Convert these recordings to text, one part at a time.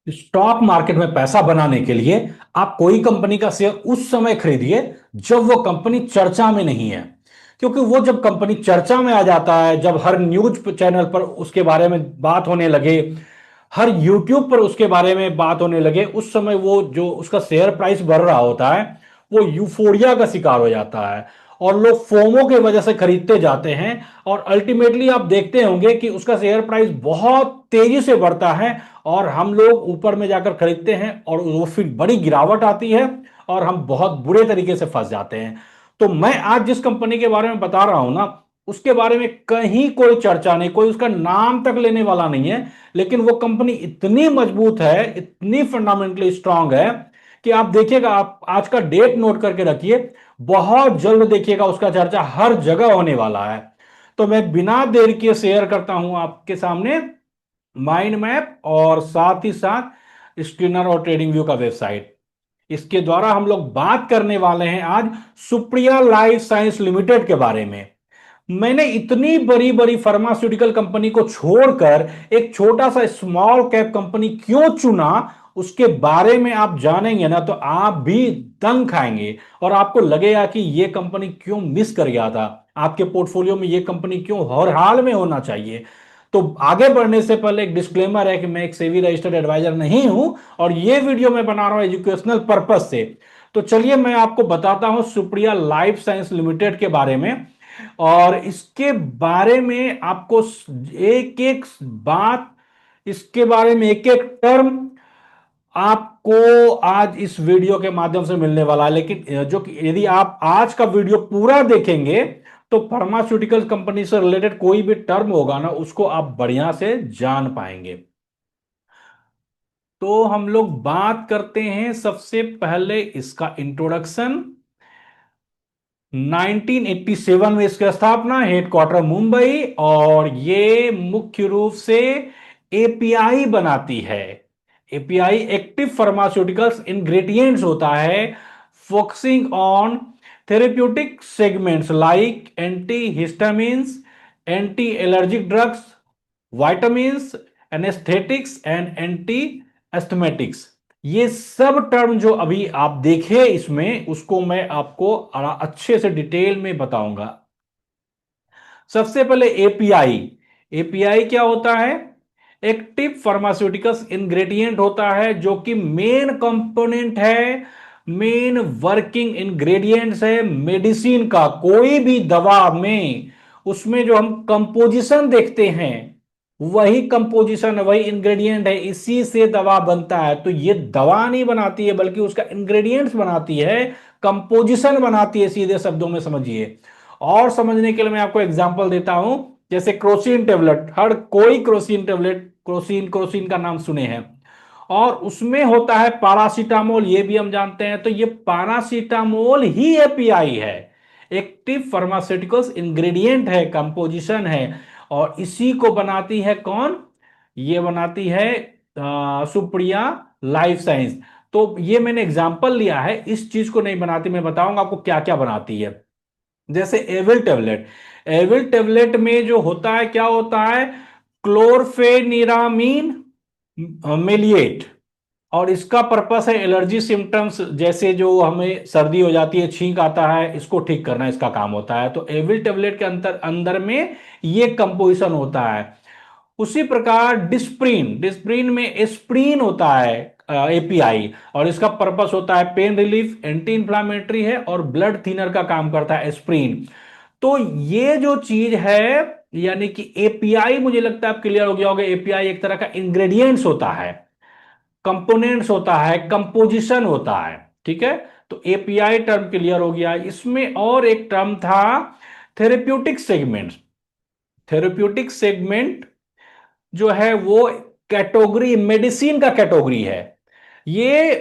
Stock market में पैसा बनाने के लिए आप कोई कंपनी का शेयर उस समय खरीदिए जब वो कंपनी चर्चा में नहीं है। क्योंकि वो जब कंपनी चर्चा में आ जाता है, जब हर न्यूज चैनल पर उसके बारे में बात होने लगे, हर यूट्यूब पर उसके बारे में बात होने लगे, उस समय वो जो उसका शेयर प्राइस बढ़ रहा होता है वो यूफोरिया का शिकार हो जाता है और लोग फोमो की वजह से खरीदते जाते हैं। और अल्टीमेटली आप देखते होंगे कि उसका शेयर प्राइस बहुत तेजी से बढ़ता है और हम लोग ऊपर में जाकर खरीदते हैं और वो फिर बड़ी गिरावट आती है और हम बहुत बुरे तरीके से फंस जाते हैं। तो मैं आज जिस कंपनी के बारे में बता रहा हूं ना, उसके बारे में कहीं कोई चर्चा नहीं, कोई उसका नाम तक लेने वाला नहीं है। लेकिन वो कंपनी इतनी मजबूत है, इतनी फंडामेंटली स्ट्रांग है कि आप देखिएगा, आप आज का डेट नोट करके रखिए, बहुत जल्द देखिएगा उसका चर्चा हर जगह होने वाला है। तो मैं बिना देर के शेयर करता हूं आपके सामने माइंड मैप और साथ ही साथ स्क्रीनर और ट्रेडिंग व्यू का वेबसाइट। इसके द्वारा हम लोग बात करने वाले हैं आज सुप्रिया लाइफ साइंस लिमिटेड के बारे में। मैंने इतनी बड़ी बड़ी फार्मास्यूटिकल कंपनी को छोड़कर एक छोटा सा स्मॉल कैप कंपनी क्यों चुना, उसके बारे में आप जानेंगे ना तो आप भी दंग खाएंगे और आपको लगेगा कि यह कंपनी क्यों मिस कर गया था, आपके पोर्टफोलियो में यह कंपनी क्यों हर हाल में होना चाहिए। तो आगे बढ़ने से पहले एक डिस्क्लेमर है कि मैं एक सेबी रजिस्टर्ड एडवाइजर नहीं हूं और यह वीडियो मैं बना रहा हूं एजुकेशनल पर्पज से। तो चलिए मैं आपको बताता हूं सुप्रिया लाइफ साइंस लिमिटेड के बारे में और इसके बारे में आपको एक एक बात, इसके बारे में एक एक टर्म आपको आज इस वीडियो के माध्यम से मिलने वाला है। लेकिन जो कि यदि आप आज का वीडियो पूरा देखेंगे तो फार्मास्यूटिकल कंपनी से रिलेटेड कोई भी टर्म होगा ना उसको आप बढ़िया से जान पाएंगे। तो हम लोग बात करते हैं सबसे पहले इसका इंट्रोडक्शन। 1987 में इसकी स्थापना, हेडक्वार्टर मुंबई, और ये मुख्य रूप से एपीआई बनाती है। एपीआई एक्टिव फार्मास्यूटिकल्स इंग्रेडिएंट्स होता है, focusing on therapeutic segments like antihistamines, anti allergic drugs, vitamins, anaesthetics and anti asthmatics. ये सब टर्म जो अभी आप देखे इसमें, उसको मैं आपको अच्छे से डिटेल में बताऊंगा। सबसे पहले एपीआई। एपीआई क्या होता है? एक्टिव फार्मास्यूटिकल्स इंग्रेडिएंट होता है जो कि मेन कंपोनेंट है, मेन वर्किंग इंग्रेडिएंट्स है मेडिसिन का। कोई भी दवा में उसमें जो हम कंपोजिशन देखते हैं वही कंपोजिशन है, वही इंग्रेडिएंट है, इसी से दवा बनता है। तो ये दवा नहीं बनाती है बल्कि उसका इंग्रेडिएंट्स बनाती है, कंपोजिशन बनाती है, सीधे शब्दों में समझिए। और समझने के लिए मैं आपको एग्जांपल देता हूं, जैसे क्रोसिन टेबलेट, हर कोई क्रोसिन टेबलेट, क्रोसिन क्रोसिन का नाम सुने हैं, और उसमें होता है पारासीटामोल, ये भी हम जानते हैं। तो ये पारासीटामोल ही एपीआई है, एक्टिव फार्मास्यूटिकल्स इंग्रेडिएंट है, कंपोजिशन है। और इसी को बनाती है कौन? ये बनाती है सुप्रिया लाइफ साइंस। तो ये मैंने एग्जांपल लिया है, इस चीज को नहीं बनाती, मैं बताऊंगा आपको क्या क्या बनाती है। जैसे एविल टेबलेट, एविल टेबलेट में जो होता है क्या होता है? क्लोरफेनिरामीन मेलिएट। और इसका पर्पस है एलर्जी सिम्टम्स, जैसे जो हमें सर्दी हो जाती है, छींक आता है, इसको ठीक करना इसका काम होता है। तो एविल टेबलेट के अंदर अंदर में ये कंपोजिशन होता है। उसी प्रकार डिस्प्रिन, डिस्प्रिन में एस्प्रिन होता है एपीआई, और इसका पर्पस होता है पेन रिलीफ, एंटी इंफ्लामेटरी है और ब्लड थिनर का काम करता है एस्प्रिन। तो ये जो चीज है, यानी कि एपीआई, मुझे लगता है आप क्लियर हो गया होगा, एपीआई एक तरह का इंग्रेडिएंट्स होता है, कंपोनेंट्स होता है, कंपोजिशन होता है। ठीक है, तो एपीआई टर्म क्लियर हो गया। इसमें और एक टर्म था थेरेप्यूटिक सेगमेंट। थेरेप्यूटिक सेगमेंट जो है वो कैटेगरी, मेडिसिन का कैटेगरी है। ये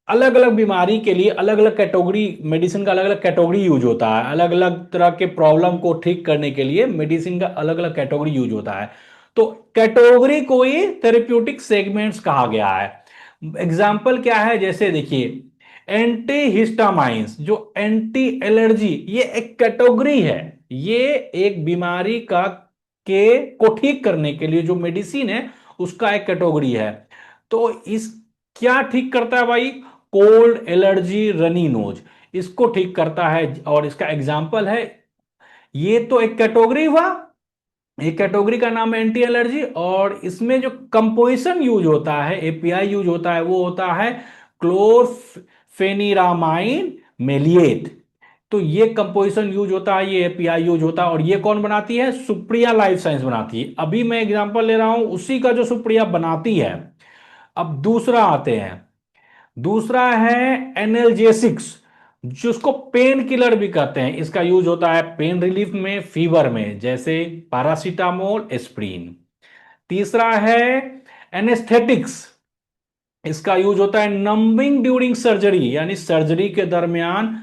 अलग अलग बीमारी के लिए अलग अलग कैटेगरी, मेडिसिन का अलग अलग कैटेगरी यूज होता है। अलग अलग तरह के प्रॉब्लम को ठीक करने के लिए मेडिसिन का अलग अलग कैटेगरी यूज होता है। तो कैटेगरी को ही थेरेप्यूटिक सेगमेंट्स कहा गया है। एग्जाम्पल क्या है? जैसे देखिए, एंटी हिस्टामाइंस, जो एंटी एलर्जी, ये एक कैटेगरी है। ये एक बीमारी का के को ठीक करने के लिए जो मेडिसिन है उसका एक कैटेगरी है। तो इस क्या ठीक करता है भाई? कोल्ड, एलर्जी, रनी नोज, इसको ठीक करता है। और इसका एग्जाम्पल है, ये तो एक कैटेगरी हुआ, एक कैटेगरी का नाम है एंटी एलर्जी, और इसमें जो कंपोजिशन यूज होता है, एपीआई यूज होता है, वो होता है क्लोरफेनिरामाइन मेलिएट। तो ये कंपोजिशन यूज होता है, ये एपीआई यूज होता है, और ये कौन बनाती है? सुप्रिया लाइफ साइंस बनाती है। अभी मैं एग्जांपल ले रहा हूं उसी का जो सुप्रिया बनाती है। अब दूसरा आते हैं, दूसरा है एनएलजेसिक्स, जिसको पेन किलर भी कहते हैं। इसका यूज होता है पेन रिलीफ में, फीवर में, जैसे पैरासीटामोल, एस्प्रिन। तीसरा है एनेस्थेटिक्स, इसका यूज होता है नंबिंग ड्यूरिंग सर्जरी, यानी सर्जरी के दरमियान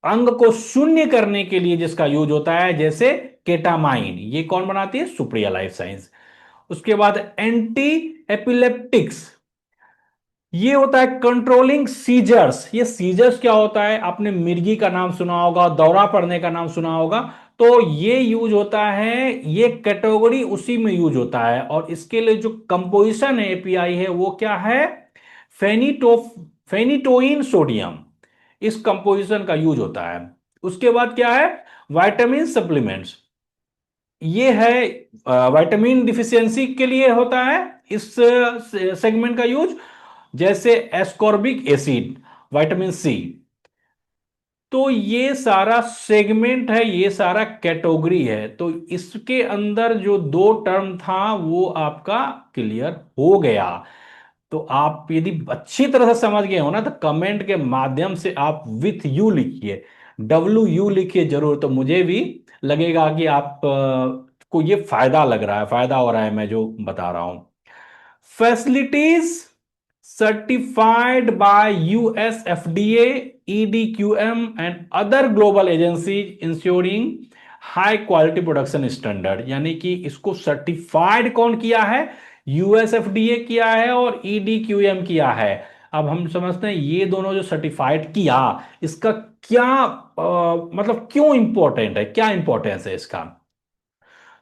अंग को शून्य करने के लिए जिसका यूज होता है, जैसे केटामाइन। ये कौन बनाती है? Supriya life science. उसके बाद एंटी एपिलेप्टिक्स, ये होता है कंट्रोलिंग सीजर्स। ये सीजर्स क्या होता है? आपने मिर्गी का नाम सुना होगा, दौरा पड़ने का नाम सुना होगा। तो ये यूज होता है, ये कैटेगरी उसी में यूज होता है। और इसके लिए जो कंपोजिशन है, एपीआई है, वो क्या है? फेनिटो फेनिटोइन सोडियम, इस कंपोजिशन का यूज होता है। उसके बाद क्या है? विटामिन सप्लीमेंट्स, ये है विटामिन डिफिशियंसी के लिए होता है इस सेगमेंट का यूज, जैसे एस्कॉर्बिक एसिड, विटामिन सी। तो ये सारा सेगमेंट है, ये सारा कैटेगरी है। तो इसके अंदर जो दो टर्म था वो आपका क्लियर हो गया। तो आप यदि अच्छी तरह से समझ गए हो ना, तो कमेंट के माध्यम से आप विथ यू लिखिए, WU लिखिए जरूर। तो मुझे भी लगेगा कि आप को ये फायदा लग रहा है, फायदा हो रहा है मैं जो बता रहा हूं। Facilities certified by US FDA, EDQM and other global agencies ensuring high quality production standard, यानी कि इसको सर्टिफाइड कौन किया है? USFDA किया है और EDQM किया है। अब हम समझते हैं ये दोनों जो सर्टिफाइड किया, इसका क्या मतलब क्यों इंपॉर्टेंट है, क्या इंपॉर्टेंस है इसका?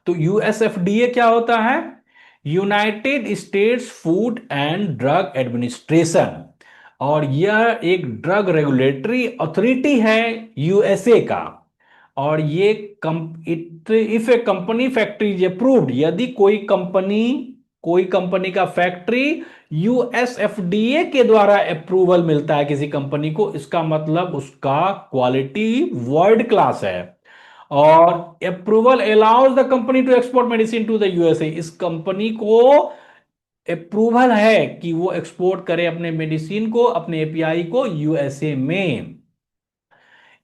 तो यूएसएफडीए क्या होता है? United states food and drug administration, और यह एक ड्रग रेगुलेटरी अथॉरिटी है यूएसए का। और ये if A company factory is approved, यदि कोई कंपनी का फैक्ट्री यूएसएफडीए के द्वारा अप्रूवल मिलता है किसी कंपनी को, इसका मतलब उसका क्वालिटी वर्ल्ड क्लास है। और approval allows the company to export medicine to the USA, इस कंपनी को अप्रूवल है कि वो एक्सपोर्ट करे अपने मेडिसिन को, अपने एपीआई को यूएसए में।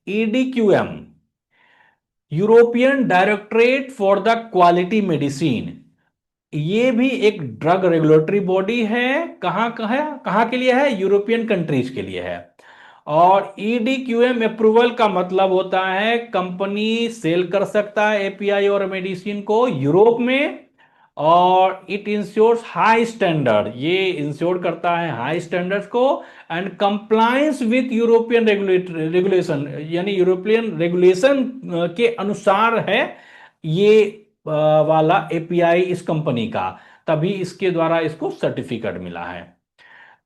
EDQM, European directorate for the quality medicine, ये भी एक ड्रग रेगुलेटरी बॉडी है। कहां के लिए है? यूरोपियन कंट्रीज के लिए है। और ईडीक्यूएम अप्रूवल का मतलब होता है कंपनी सेल कर सकता है एपीआई और मेडिसिन को यूरोप में, और इट इंश्योर्स हाई स्टैंडर्ड, ये इंश्योर करता है हाई स्टैंडर्ड्स को, and compliance with European regulation, यानी यूरोपियन रेगुलेशन के अनुसार है ये वाला एपीआई इस कंपनी का, तभी इसके द्वारा इसको सर्टिफिकेट मिला है।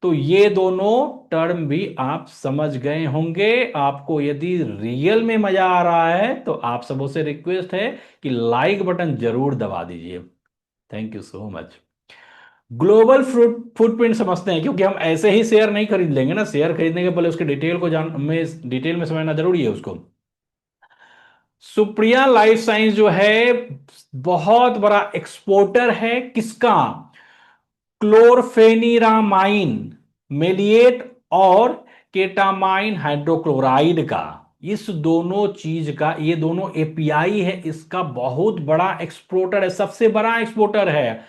तो ये दोनों टर्म भी आप समझ गए होंगे। आपको यदि रियल में मजा आ रहा है तो आप सबों से रिक्वेस्ट है कि लाइक बटन जरूर दबा दीजिए। Thank you so much. Global footprint समझते हैं, क्योंकि हम ऐसे ही शेयर नहीं खरीद लेंगे ना, शेयर खरीदने के पहले उसके डिटेल में समझना जरूरी है उसको। सुप्रिया लाइफ साइंस जो है बहुत बड़ा एक्सपोर्टर है किसका? क्लोरफेनिरामाइन मेलिएट और केटामाइन हाइड्रोक्लोराइड का। इस दोनों चीज का, ये दोनों एपीआई है, इसका बहुत बड़ा एक्सपोर्टर है, सबसे बड़ा एक्सपोर्टर है।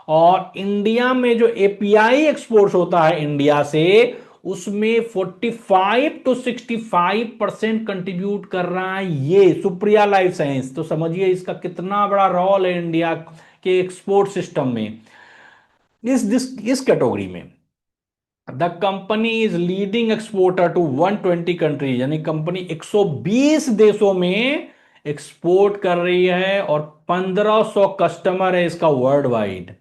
और इंडिया में जो एपीआई एक्सपोर्ट होता है इंडिया से, उसमें 45 to 65% कंट्रीब्यूट कर रहा है ये सुप्रिया लाइफ साइंस। तो समझिए इसका कितना बड़ा रोल है इंडिया के एक्सपोर्ट सिस्टम में, इस कैटेगरी में। The company is leading exporter to 120 countries, यानी कंपनी 120 देशों में एक्सपोर्ट कर रही है, और 1500 कस्टमर है इसका वर्ल्ड वाइड।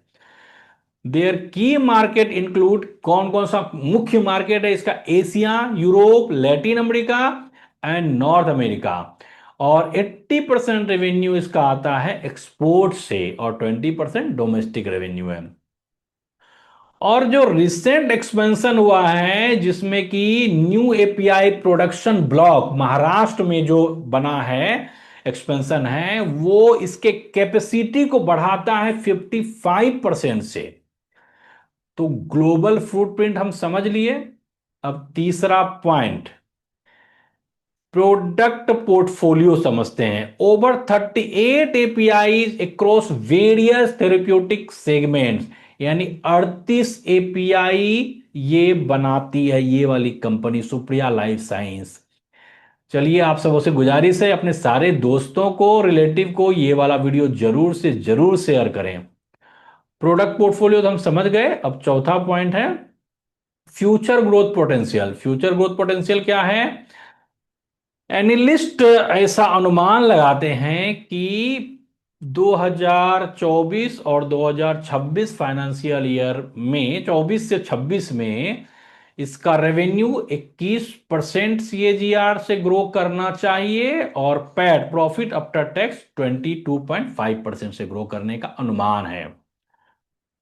देयर की मार्केट इंक्लूड, कौन कौन सा मुख्य मार्केट है इसका? Asia, Europe, Latin America and north America. और 80% रेवेन्यू इसका आता है एक्सपोर्ट से और 20% डोमेस्टिक रेवेन्यू है। और जो रिसेंट एक्सपेंशन हुआ है जिसमें कि new API production block Maharashtra में जो बना है, एक्सपेंशन है, वो इसके कैपेसिटी को बढ़ाता है 55% से। तो ग्लोबल फुटप्रिंट हम समझ लिए। अब तीसरा पॉइंट, प्रोडक्ट पोर्टफोलियो समझते हैं। Over 38 API across various therapeutic segments, यानी 38 एपीआई ये बनाती है ये वाली कंपनी सुप्रिया लाइफ साइंस। चलिए, आप सबों से गुजारिश है अपने सारे दोस्तों को, रिलेटिव को ये वाला वीडियो जरूर से जरूर शेयर करें। प्रोडक्ट पोर्टफोलियो तो हम समझ गए। अब चौथा पॉइंट है future growth potential. Future growth potential क्या है? एनालिस्ट ऐसा अनुमान लगाते हैं कि 2024 और 2026 फाइनेंशियल ईयर में, 24 से 26 में इसका रेवेन्यू 21% सीएजीआर से ग्रो करना चाहिए और पैट प्रॉफिट आफ्टर टैक्स 22.5% से ग्रो करने का अनुमान है।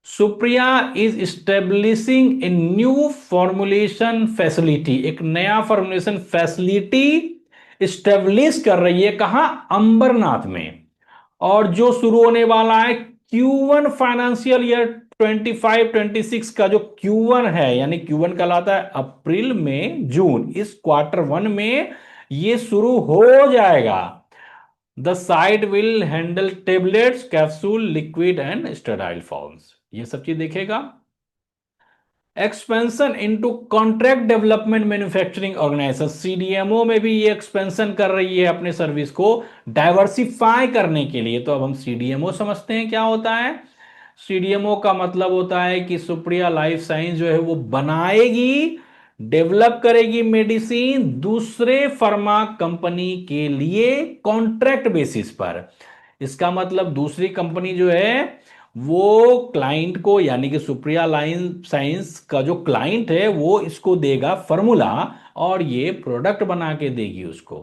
Supriya is establishing a new formulation facility, एक नया फॉर्मुलेशन फैसिलिटी स्टेब्लिश कर रही है। कहां? अंबरनाथ में। और जो शुरू होने वाला है Q1 फाइनेंशियल ईयर 25-26 का, जो Q1 है, यानी Q1 कहलाता है अप्रैल में जून, इस क्वार्टर 1 में ये शुरू हो जाएगा। The site will handle tablets, capsule, liquid and sterile forms, ये सब चीज देखेगा। Expansion into contract development manufacturing organisation, CDMO में भी ये एक्सपेंशन कर रही है अपने सर्विस को डाइवर्सिफाई करने के लिए। तो अब हम सीडीएमओ समझते हैं क्या होता है। सीडीएमओ का मतलब होता है कि सुप्रिया लाइफ साइंस जो है वो बनाएगी, डेवलप करेगी मेडिसिन दूसरे फार्मा कंपनी के लिए कॉन्ट्रैक्ट बेसिस पर। इसका मतलब दूसरी कंपनी जो है वो क्लाइंट को, यानी कि सुप्रिया लाइन साइंस का जो क्लाइंट है वो इसको देगा फॉर्मूला और ये प्रोडक्ट बना के देगी उसको।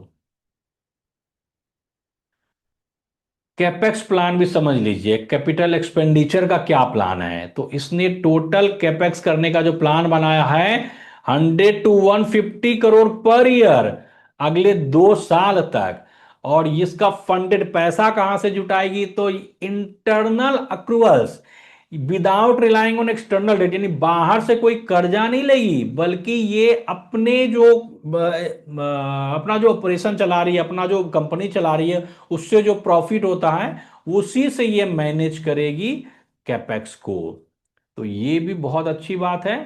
कैपेक्स प्लान भी समझ लीजिए, कैपिटल एक्सपेंडिचर का क्या प्लान है। तो इसने टोटल कैपेक्स करने का जो प्लान बनाया है 100 to 150 करोड़ पर ईयर अगले 2 साल तक। और इसका फंडेड पैसा कहां से जुटाएगी? तो internal accruals without relying on external debt, यानी बाहर से कोई कर्जा नहीं लेगी, बल्कि ये अपने जो अपना जो ऑपरेशन चला रही है, अपना जो कंपनी चला रही है, उससे जो प्रॉफिट होता है उसी से ये मैनेज करेगी कैपेक्स को। तो ये भी बहुत अच्छी बात है।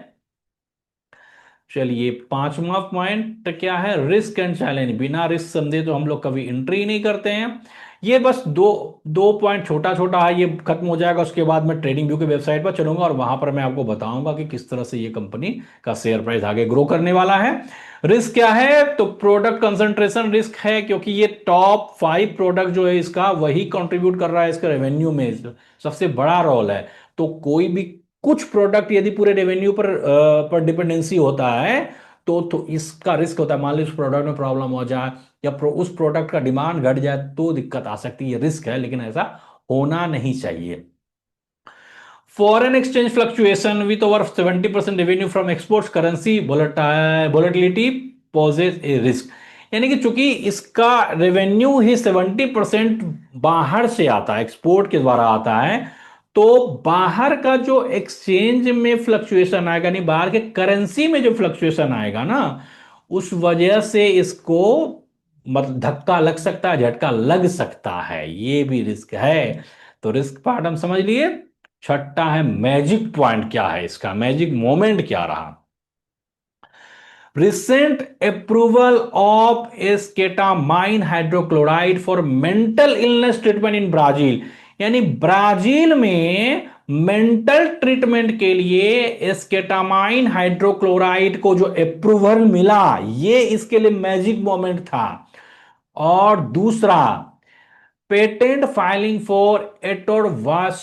चलिए, पांचवा पॉइंट क्या है? Risk and challenge. बिना रिस्क समझे तो हम लोग कभी एंट्री नहीं करते हैं। ये बस दो दो पॉइंट छोटा छोटा है, ये खत्म हो जाएगा। उसके बाद मैं ट्रेडिंग व्यू की वेबसाइट पर चलूंगा और वहां पर मैं आपको बताऊंगा कि किस तरह से ये कंपनी का शेयर प्राइस आगे ग्रो करने वाला है। रिस्क क्या है? तो प्रोडक्ट कंसंट्रेशन रिस्क है, क्योंकि ये टॉप 5 प्रोडक्ट जो है इसका वही कंट्रीब्यूट कर रहा है इसके रेवेन्यू में, सबसे बड़ा रोल है। तो कोई भी कुछ प्रोडक्ट यदि पूरे रेवेन्यू पर डिपेंडेंसी होता है तो इसका रिस्क होता है। मान लीजिए उस प्रोडक्ट में प्रॉब्लम हो जाए या उस प्रोडक्ट का डिमांड घट जाए तो दिक्कत आ सकती है। रिस्क है, लेकिन ऐसा होना नहीं चाहिए। Foreign exchange fluctuation with over 70% revenue from exports currency volatility poses A risk, यानी कि चूंकि इसका रेवेन्यू ही 70% बाहर से आता है, एक्सपोर्ट के द्वारा आता है, तो बाहर का जो एक्सचेंज में फ्लक्चुएशन आएगा, नहीं बाहर के करेंसी में जो फ्लक्चुएशन आएगा ना, उस वजह से इसको मतलब धक्का लग सकता है, झटका लग सकता है, ये भी रिस्क है। तो रिस्क पार्ट हम समझ लिए। छठा है मैजिक पॉइंट, क्या है इसका मैजिक मोमेंट क्या रहा? Recent approval of esketamine hydrochloride for mental illness treatment in Brazil, यानी ब्राजील में मेंटल ट्रीटमेंट के लिए एस्केटामाइन हाइड्रोक्लोराइड को जो अप्रूवल मिला, ये इसके लिए मैजिक मोमेंट था। और दूसरा, patent filing for atorvas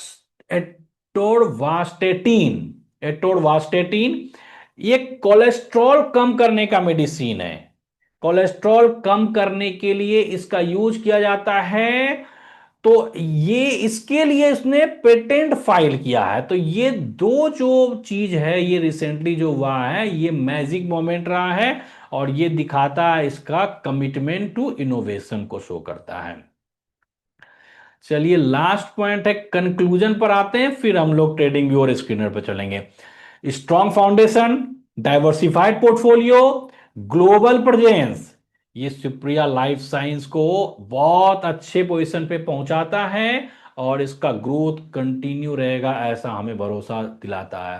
atorvastatin. Atorvastatin ये कोलेस्ट्रॉल कम करने का मेडिसिन है। कोलेस्ट्रॉल कम करने के लिए इसका यूज किया जाता है। तो ये इसके लिए इसने पेटेंट फाइल किया है। तो ये दो जो चीज है ये रिसेंटली जो हुआ है ये मैजिक मोमेंट रहा है। और ये दिखाता है इसका कमिटमेंट टू इनोवेशन को शो करता है। चलिए लास्ट पॉइंट है, कंक्लूजन पर आते हैं, फिर हम लोग ट्रेडिंग व्यू और स्क्रीनर पर चलेंगे। Strong foundation, diversified portfolio, global presence, ये सुप्रिया लाइफ साइंस को बहुत अच्छे पोजीशन पे पहुंचाता है। और इसका ग्रोथ कंटिन्यू रहेगा ऐसा हमें भरोसा दिलाता है।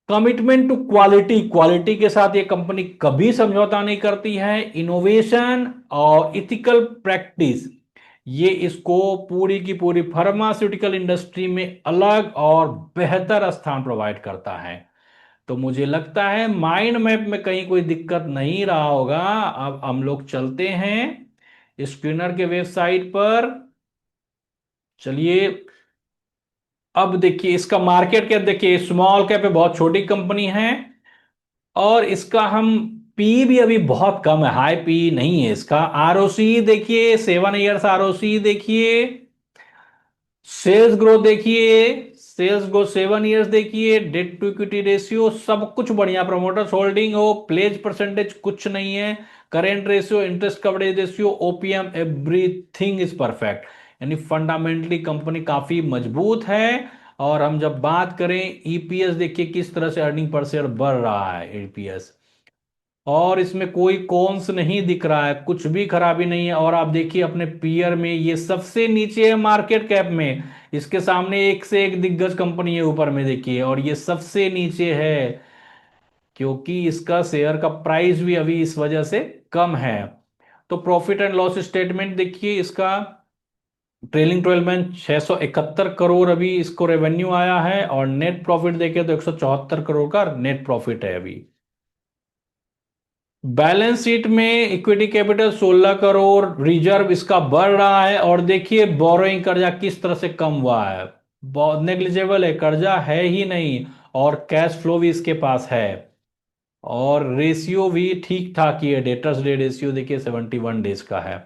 कमिटमेंट टू क्वालिटी, क्वालिटी के साथ ये कंपनी कभी समझौता नहीं करती है। इनोवेशन और इथिकल प्रैक्टिस, ये इसको पूरी की पूरी फार्मास्यूटिकल इंडस्ट्री में अलग और बेहतर स्थान प्रोवाइड करता है। तो मुझे लगता है माइंड मैप में कहीं कोई दिक्कत नहीं रहा होगा। अब हम लोग चलते हैं स्क्रीनर के वेबसाइट पर। चलिए अब देखिए इसका मार्केट कैप, देखिए स्मॉल कैप है, बहुत छोटी कंपनी है। और इसका हम पी भी अभी बहुत कम है, हाई पी नहीं है इसका। आरओसी देखिए 7 ईयर्स आरओसी देखिए। सेल्स ग्रोथ देखिए, सेल्स ग्रोथ 7 ईयर्स देखिए। डेट टू इक्विटी रेशियो सब कुछ बढ़िया। प्रमोटर्स होल्डिंग हो, प्लेज परसेंटेज कुछ नहीं है। Current ratio, interest coverage ratio, OPM, everything is perfect. यानी फंडामेंटली कंपनी काफी मजबूत है। और हम जब बात करें ईपीएस, देखिए किस तरह से अर्निंग पर शेयर बढ़ रहा है ईपीएस। और इसमें कोई कॉन्स नहीं दिख रहा है, कुछ भी खराबी नहीं है। और आप देखिए अपने पीयर में ये सबसे नीचे है मार्केट कैप में। इसके सामने एक से एक दिग्गज कंपनी है ऊपर में देखिए, और ये सबसे नीचे है क्योंकि इसका शेयर का प्राइस भी अभी इस वजह से कम है। तो प्रॉफिट एंड लॉस स्टेटमेंट देखिए इसका, ट्रेलिंग 12 में 671 करोड़ अभी इसको रेवेन्यू आया है। और नेट प्रॉफिट देखे तो 174 करोड़ का नेट प्रॉफिट है अभी। बैलेंस शीट में इक्विटी कैपिटल 16 करोड़, रिजर्व इसका बढ़ रहा है। और देखिए बोरोइंग कर्जा किस तरह से कम हुआ है, बहुत नेग्लिजिबल है, कर्जा है ही नहीं। और कैश फ्लो भी इसके पास है। और रेशियो भी ठीक ठाक ही है, डेटर्स डे रेशियो देखिए 71 डेज का है।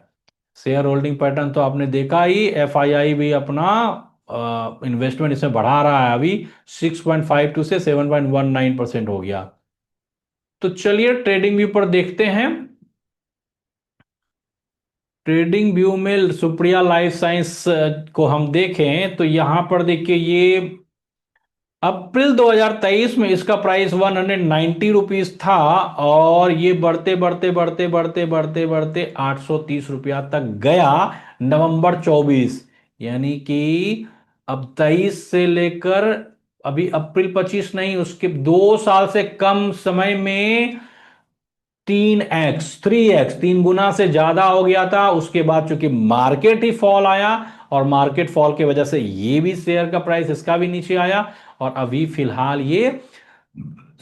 शेयर होल्डिंग पैटर्न तो आपने देखा ही, एफआईआई भी अपना इन्वेस्टमेंट इसमें बढ़ा रहा है अभी। 6.52 से 7.19% हो गया। तो चलिए ट्रेडिंग व्यू पर देखते हैं। ट्रेडिंग व्यू में सुप्रिया लाइफ साइंस को हम देखें तो यहां पर देखिए ये अप्रैल 2023 में इसका प्राइस 190 रुपीज था। और ये बढ़ते बढ़ते बढ़ते बढ़ते बढ़ते बढ़ते 830 रुपया तक गया नवंबर 24। यानी कि अब 23 से लेकर अभी अप्रैल 25 नहीं, उसके 2 साल से कम समय में 3x 3x 3 गुना से ज्यादा हो गया था। उसके बाद चूंकि मार्केट ही फॉल आया, और मार्केट फॉल की वजह से ये भी शेयर का प्राइस इसका भी नीचे आया। और अभी फिलहाल ये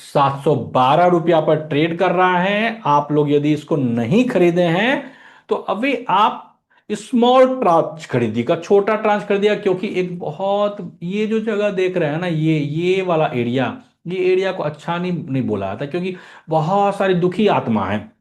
712 रुपया पर ट्रेड कर रहा है। आप लोग यदि इसको नहीं खरीदे हैं तो अभी आप स्मॉल ट्रांच खरीदिएगा, छोटा ट्रांच खरीदिएगा। क्योंकि एक बहुत ये जो जगह देख रहे हैं ना, ये वाला एरिया, ये एरिया को अच्छा नहीं बोला जाता। क्योंकि बहुत सारी दुखी आत्मा है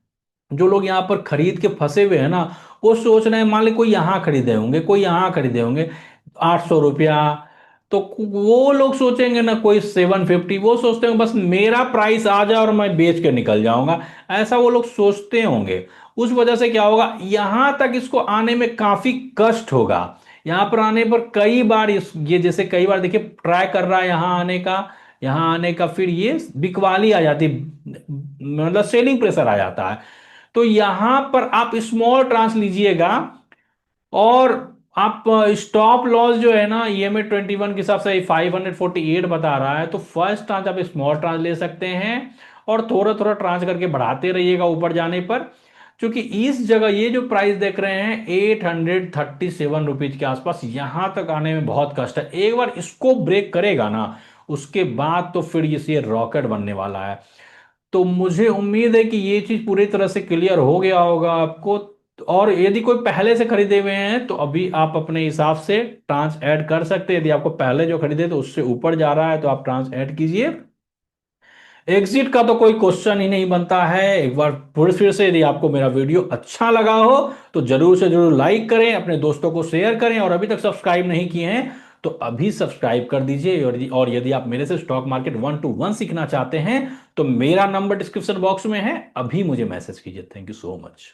जो लोग यहाँ पर खरीद के फंसे हुए हैं ना। वो सोच रहे हैं, मान ली कोई यहाँ खरीदे होंगे, कोई यहाँ खरीदे होंगे 800 रुपया। तो वो लोग सोचेंगे ना, कोई 750, वो सोचते होंगे बस मेरा प्राइस आ जाए और मैं बेच के निकल जाऊंगा। ऐसा वो लोग सोचते होंगे। उस वजह से क्या होगा, यहां तक इसको आने में काफी कष्ट होगा। यहां पर आने पर कई बार ये जैसे कई बार देखिए ट्राई कर रहा है यहां आने का, यहां आने का, फिर ये बिकवाली आ जाती, मतलब सेलिंग प्रेशर आ जाता है। तो यहां पर आप स्मॉल ट्रांस लीजिएगा। और आप स्टॉप लॉस जो है ना, EMA 21 के हिसाब से 548 बता रहा है। तो फर्स्ट ट्रांस आप स्मॉल ट्रांस ले सकते हैं। और थोड़ा थोड़ा ट्रांस करके बढ़ाते रहिएगा ऊपर जाने पर। क्योंकि इस जगह ये जो प्राइस देख रहे हैं 837 रुपीज के आसपास, यहां तक आने में बहुत कष्ट है। एक बार इसको ब्रेक करेगा ना, उसके बाद तो फिर ये रॉकेट बनने वाला है। तो मुझे उम्मीद है कि ये चीज पूरी तरह से क्लियर हो गया होगा आपको। तो और यदि कोई पहले से खरीदे हुए हैं तो अभी आप अपने हिसाब से ट्रांस ऐड कर सकते हैं। यदि आपको पहले जो खरीदे तो उससे ऊपर जा रहा है तो आप ट्रांस ऐड कीजिए। एग्जिट का तो कोई क्वेश्चन ही नहीं बनता है। एक बार फिर से यदि आपको मेरा वीडियो अच्छा लगा हो तो जरूर से जरूर लाइक करें, अपने दोस्तों को शेयर करें, और अभी तक सब्सक्राइब नहीं किए हैं तो अभी सब्सक्राइब कर दीजिए। और यदि आप मेरे से स्टॉक मार्केट 1-to-1 सीखना चाहते हैं तो मेरा नंबर डिस्क्रिप्शन बॉक्स में है, अभी मुझे मैसेज कीजिए। Thank you so much.